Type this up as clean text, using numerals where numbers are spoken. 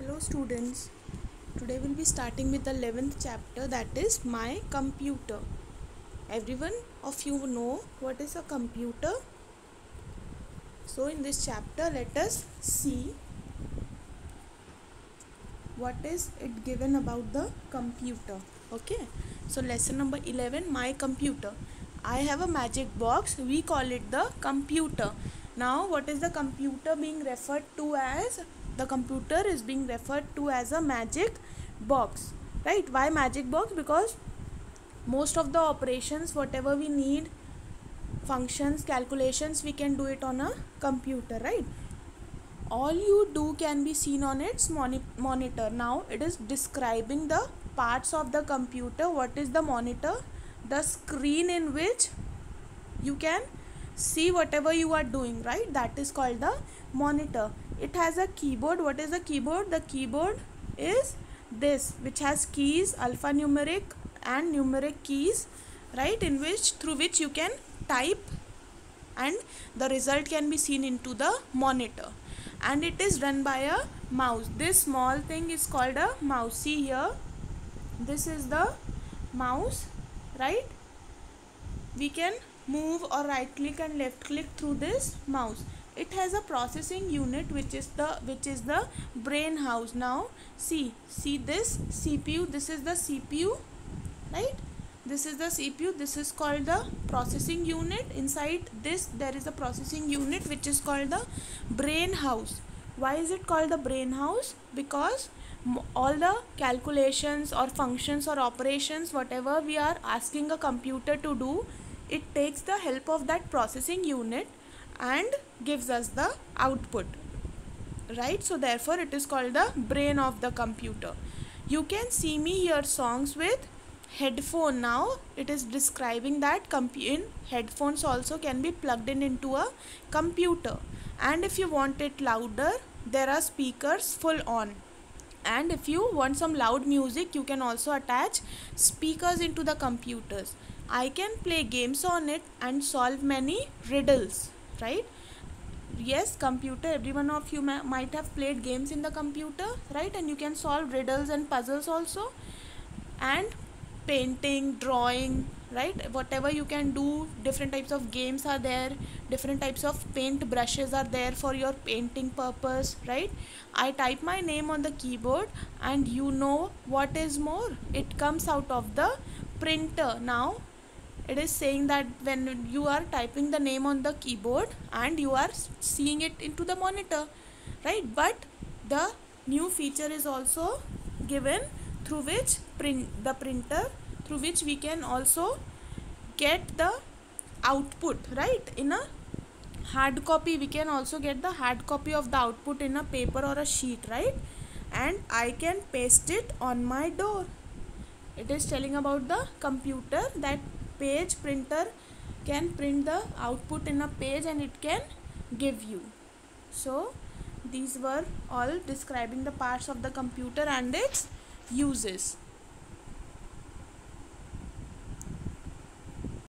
Hello students, today we'll be starting with the 11th chapter, that is my computer. Everyone of you know what is a computer. So in this chapter let us see what is it given about the computer. Okay, so lesson number 11, my computer. I have a magic box, we call it the computer. Now what is the computer being referred to as? The computer is being referred to as a magic box, right? Why magic box? Because most of the operations, whatever we need, functions, calculations, we can do it on a computer, right? All you do can be seen on its monitor. Now it is describing the parts of the computer. What is the monitor? The screen in which you can see whatever you are doing, right? That is called the monitor. It has a keyboard. What is the keyboard? The keyboard is this, which has keys, alphanumeric and numeric keys, right, in which through which you can type and the result can be seen into the monitor. And it is run by a mouse. This small thing is called a mouse. See here, this is the mouse, right? We can move or right click and left click through this mouse. It has a processing unit which is the brain house. Now see this CPU, this is the CPU, right? This is the CPU, this is called the processing unit. Inside this there is a processing unit which is called the brain house. Why is it called the brain house? Because all the calculations or functions or operations, whatever we are asking a computer to do, it takes the help of that processing unit and gives us the output, right? So therefore it is called the brain of the computer. You can see me hear songs with headphone. Now it is describing that in headphones also can be plugged in into a computer, and if you want it louder there are speakers full on, and if you want some loud music you can also attach speakers into the computers. I can play games on it and solve many riddles, right? Yes, computer, every one of you might have played games in the computer, right? And you can solve riddles and puzzles also, and painting, drawing, right? Whatever you can do, different types of games are there, different types of paint brushes are there for your painting purpose, right? I type my name on the keyboard and you know what is more, it comes out of the printer. Now it is saying that when you are typing the name on the keyboard and you are seeing it into the monitor, right? But the new feature is also given through which the printer, through which we can also get the output, right? In a hard copy, we can also get the hard copy of the output in a paper or a sheet, right? And I can paste it on my door. It is telling about the computer, that page printer can print the output in a page and it can give you. So these were all describing the parts of the computer and its uses.